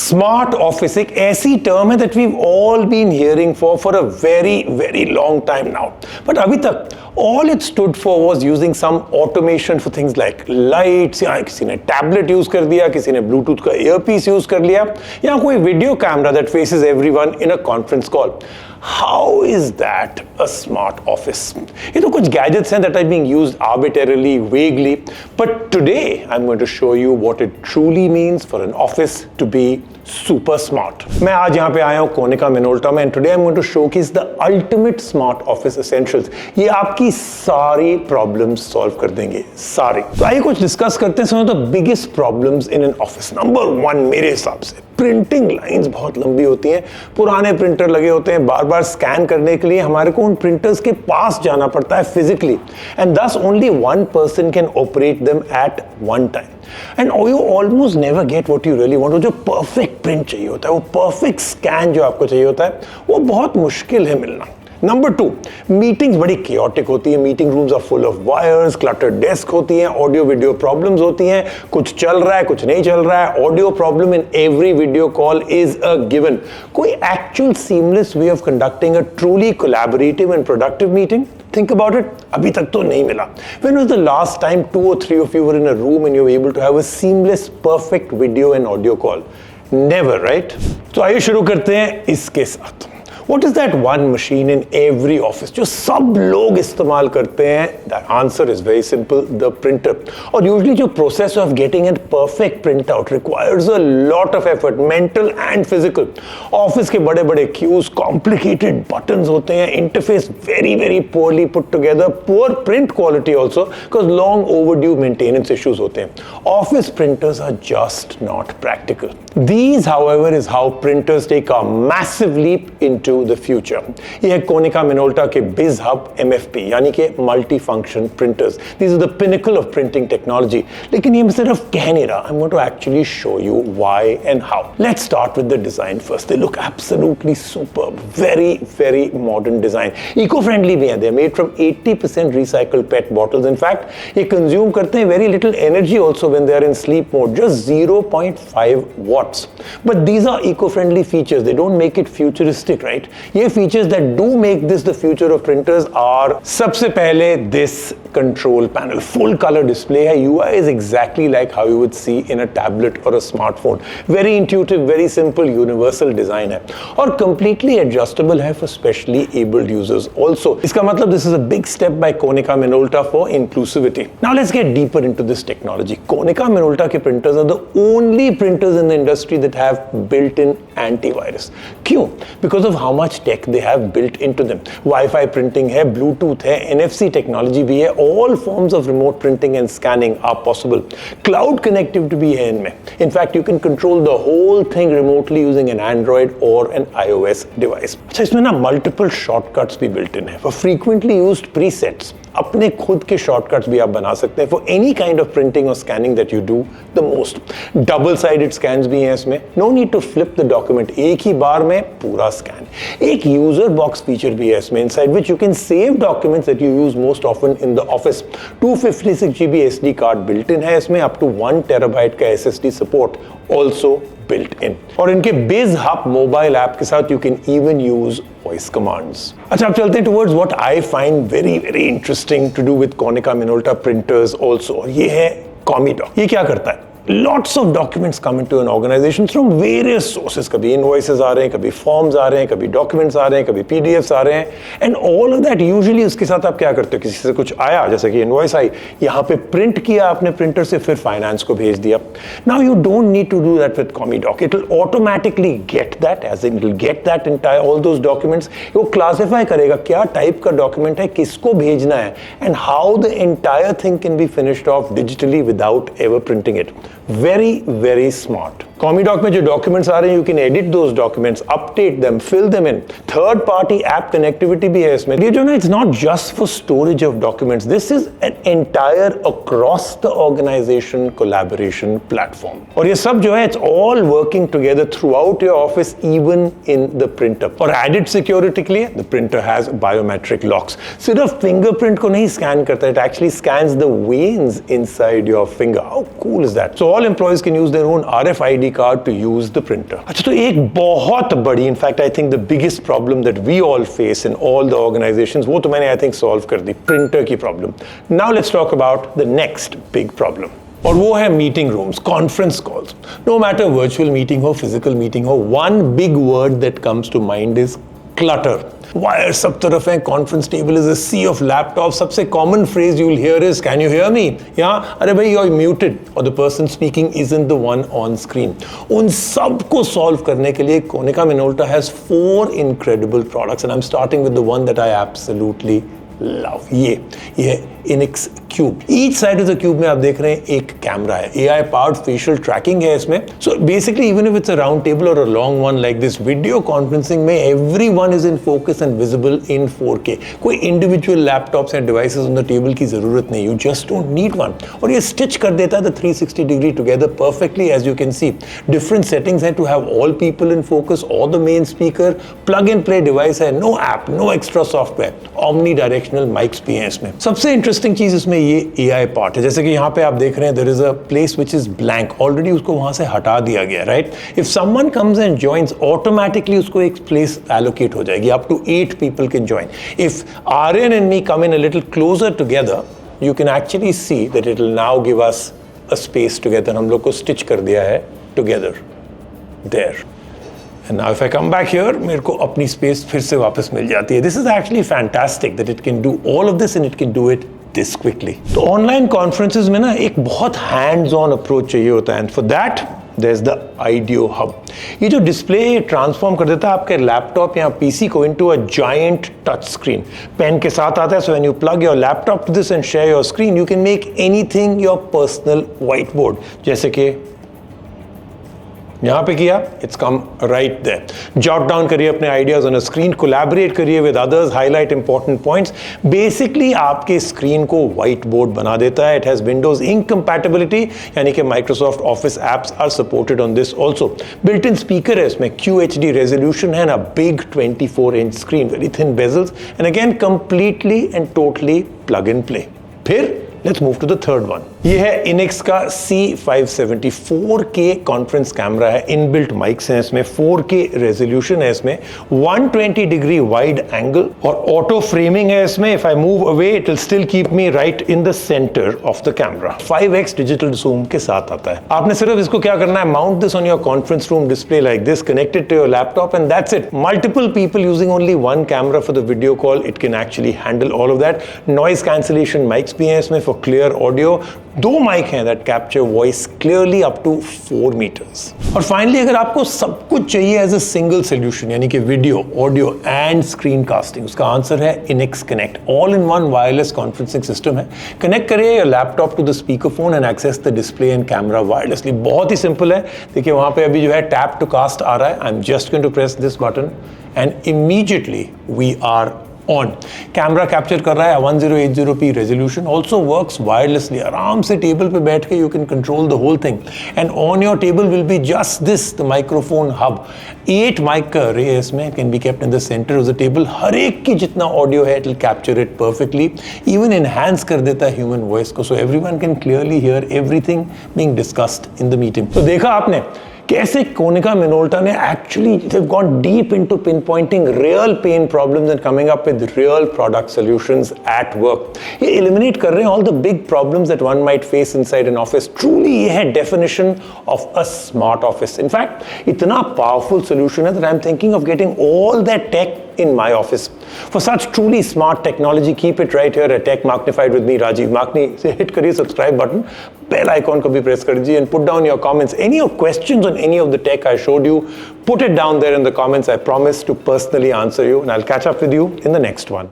Smart office एक ऐसी term है that we all been hearing for a very very long time now, but अभी तक all it stood for was using some automation for things like lights, या किसी ने tablet use कर दिया, किसी ने ब्लूटूथ का ईयरपीस यूज कर लिया, या कोई video camera that faces everyone in a conference call. How is that a smart office? ये तो कुछ gadgets हैं that are being used arbitrarily, vaguely, but today I'm going to show you what it truly means for an office to be super smart. मैं आज यहाँ पे आया हूँ कोनिका मिनोल्टा में, and today I'm going to showcase the ultimate smart office essentials. ये आपकी सारी problems solve कर देंगे, सारी. तो आइए कुछ discuss करते हैं some of the biggest problems in an office. Number one मेरे हिसाब से प्रिंटिंग लाइंस बहुत लंबी होती हैं, पुराने प्रिंटर लगे होते हैं, बार बार स्कैन करने के लिए हमारे को उन प्रिंटर्स के पास जाना पड़ता है फिजिकली, एंड दस only one person can operate them at one time, and you almost never get what you really want. जो परफेक्ट प्रिंट चाहिए होता है, वो परफेक्ट स्कैन जो आपको चाहिए होता है, वो बहुत मुश्किल है मिलना. नंबर टू, मीटिंग्स बड़ी chaotic होती है. Meeting rooms are full of wires, cluttered desk होती हैं, ऑडियो वीडियो प्रॉब्लम्स होती हैं, कुछ चल रहा है कुछ नहीं चल रहा है. Audio problem in every video call is a given. कोई actual seamless way of conducting a truly collaborative and productive meeting, think about it, अभी तक तो नहीं मिला. When was the last time 2 or 3 of you were in a room and you were able to have a seamless perfect video and audio call? Never, right? तो आइए शुरू करते हैं इसके साथ. What is that one machine in every office जो सब लोग इस्तेमाल करते हैं? The answer is very simple, the printer. और usually जो process of getting a perfect printout requires a lot of effort, mental and physical. Office के बड़े बड़े queues, complicated buttons होते हैं, interface very very poorly put together, poor print quality also because long overdue maintenance issues होते हैं. Office printers are just not practical. These, however, is how printers take a massive leap into the future. ये है Konica Minolta के Biz Hub MFP, यानी कि multi-function printers. These are the pinnacle of printing technology. लेकिन ये मैं सिर्फ कह नहीं रहा. I'm going to actually show you why and how. Let's start with the design first. They look absolutely superb. Very, very modern design. Eco-friendly भी हैं. They're made from 80% recycled PET bottles. In fact, ये consume करते हैं very little energy also when they are in sleep mode. Just 0.5 watts. But these are eco-friendly features. They don't make it futuristic, right? ये features that do make this the future of printers are सबसे पहले this control panel, full color display है. UI is exactly like how you would see in a tablet or a smartphone. Very intuitive, very simple, universal design है और completely adjustable है for specially abled users also. इसका मतलब this is a big step by Konica Minolta for inclusivity. Now let's get deeper into this technology. Konica Minolta के printers are the only printers in the industry that have built-in antivirus. क्यों? Because of how much tech they have built into them. Wi-Fi printing है, Bluetooth है, NFC technology भी है. All forms of remote printing and scanning are possible. Cloud connectivity भी है इनमें. In fact, you can control the whole thing remotely using an Android or an iOS device. अच्छा, इसमें ना multiple shortcuts भी built in है. For frequently used presets, अपने खुद के शॉर्टकट्स भी आप बना सकते हैं for any kind of printing और scanning that you do the most. Double sided scans भी हैं इसमें. No need to flip the document, एक ही बार में पूरा स्कैन. एक यूजर बॉक्स फीचर भी है इसमें, inside which you can save documents that you use most often in the office. 256 GB SD card built in है इसमें. अप टू 1 TB का SSD support also built in. और इनके Biz Hub mobile app के साथ you can even use voice commands. अच्छा, अब चलते हैं towards what I find very very interesting to do with Konica Minolta printers also. और ये है ComiDoc. ये क्या करता है? Lots of documents come into an organization from various sources. कभी invoices आ रहे हैं, कभी forms आ रहे हैं, कभी documents आ रहे हैं, कभी PDFs आ रहे हैं, and all of that usually उसके साथ आप क्या करते हो? किसी से कुछ आया, जैसे कि invoice आई, यहाँ पे print किया आपने printer से, फिर finance को भेज दिया. Now you don't need to do that with ComiDoc. It will automatically get that, as in it will get that entire all those documents. वो classify करेगा क्या type का document है, किसको भेजना है, and how the entire thing can be finished off digitally without ever printing it. Very, very smart. ComiDoc में जो documents आ रहे हैं, you can edit those documents, update them, fill them in. Third party app connectivity भी है इसमें. ये जो ना, it's not just for storage of documents. This is an entire across the organization collaboration platform. और ये सब जो है, it's all working together throughout your office, even in the printer. और added security के लिए, the printer has biometric locks. सिर्फ fingerprint को नहीं scan करता, it actually scans the veins inside your finger. How cool is that? So all employees can use their own RFID memory card to use the printer. अच्छा, तो एक बहुत बड़ी, in fact I think the biggest problem that we all face in all the organizations, वो तो मैंने I think solve कर दी, printer की problem. Now let's talk about the next big problem. और वो है meeting rooms, conference calls. No matter virtual meeting हो, physical meeting हो, one big word that comes to mind is clutter. Wire सब तरफ है, conference table is a sea of laptop. सबसे common phrase you will hear is can you hear me, या अरे भाई you are muted और the person speaking isn't the one on screen. उन सब को सॉल्व करने के लिए Konica Minolta has 4 incredible products and I'm starting with the one that I absolutely love. ये Inix cube. Each side of the cube में आप देख रहे हैं एक कैमरा है, AI पावर्ड फेशियल ट्रैकिंग है इसमें. So basically even if it's a round table or a long one like this, video conferencing में everyone is in focus and visible in 4K. कोई individual laptops and devices on the table की जरूरत नहीं, you just don't need one. और ये stitch कर देता है the 360 degree together perfectly. As you can see, different settings हैं to have all people in focus or the main speaker. Plug and play device है, no app, no extra software. Omnidirectional mics भी हैं इसमें. सबसे interesting चीज इसमें ये AI part है. जैसे कि यहाँ पे आप देख रहे हैं there is a place which is blank. Already उसको वहां से हटा दिया गया, right? If someone comes and joins, automatically उसको एक place allocate हो जाएगी. Up to 8 people can join. If Aryan and me come in a little closer together, you can actually see that it will now give us a space together. हम लोग को stitch कर दिया है together there. And now if I come back here, मेरे को अपनी space फिर से वापस मिल जाती है. This is actually fantastic that it can do all of this and it can do it this quickly. तो ऑनलाइन कॉन्फ्रेंसेस में ना एक बहुत हैंड्स ऑन अप्रोच चाहिए होता है, and for that there is the IdeaHub. ये जो डिस्प्ले ट्रांसफॉर्म कर देता है आपके लैपटॉप या पीसी को into a giant touch screen. Pen के साथ आता है, so when you plug your laptop to this and share your screen, you can make anything your personal whiteboard. जैसे कि यहां पे किया, it's come right there. Jot down करिए अपने ideas on a screen, collaborate करिए with others, highlight important points. Basically आपके screen को व्हाइट बोर्ड बना देता है. It has Windows ink compatibility, यानी कि Microsoft Office apps are supported on this also. Built in speaker है इसमें, QHD रेजोल्यूशन है ना, big 24 inch screen, very thin bezels, and again completely and totally plug in play. फिर let's move to the third one. ये है इनिक्स का C570 4K conference camera है. Inbuilt mics हैं इसमें, 4K रेजोल्यूशन है इसमें, 120 डिग्री वाइड एंगल और ऑटो फ्रेमिंग है इसमें. If I move away it will still keep me right in the centre of the camera. 5x digital zoom के साथ आता है. आपने सिर्फ इसको क्या करना है, mount this on your conference room display like this, connected to your laptop, and that's it. Multiple people using only one camera for the video call, it can actually handle all of that. Noise cancellation mics भी हैं इसमें for clear audio. 2 mic हैं that capture voice clearly up to 4 meters. और finally अगर आपको सब कुछ चाहिए एज अ सिंगल सोल्यूशन, यानी कि video, audio and screen casting, उसका आंसर है Inix connect. All in one wireless conferencing system है. कनेक्ट करिए your laptop to the speakerphone and access the display and camera wirelessly. बहुत ही simple है. देखिए वहां पे अभी जो है टैप टू कास्ट आ रहा है. I am just going to press this button and immediately we are on. Camera capture कर रहा है 1080p resolution, also works wirelessly. आराम से टेबल पे बैठ के you can control the whole thing, and on your table will be just this the microphone hub. 8 mic का अरे इसमें, can be kept in the centre of the table. हर एक की जितना ऑडियो है it will capture it perfectly, even enhance कर देता है ह्यूमन वॉइस को, so everyone can clearly hear everything being discussed in the meeting. तो देखा आपने कैसे Konica Minolta ने actually they've gone deep into pinpointing real pain problems and coming up with real product solutions at work. ये eliminate कर रहे हैं all the big problems that one might face inside an office. Truly ये है definition of a smart office. In fact, इतना powerful solution है that I'm thinking of getting all that tech in my office. For such truly smart technology, keep it right here at Tech Magnified with me, Rajiv Makni. Say hit करिए subscribe button, bell icon को भी press कर दीजिए, and put down your comments. Any of questions on any of the tech I showed you, put it down there in the comments. I promise to personally answer you, and I'll catch up with you in the next one.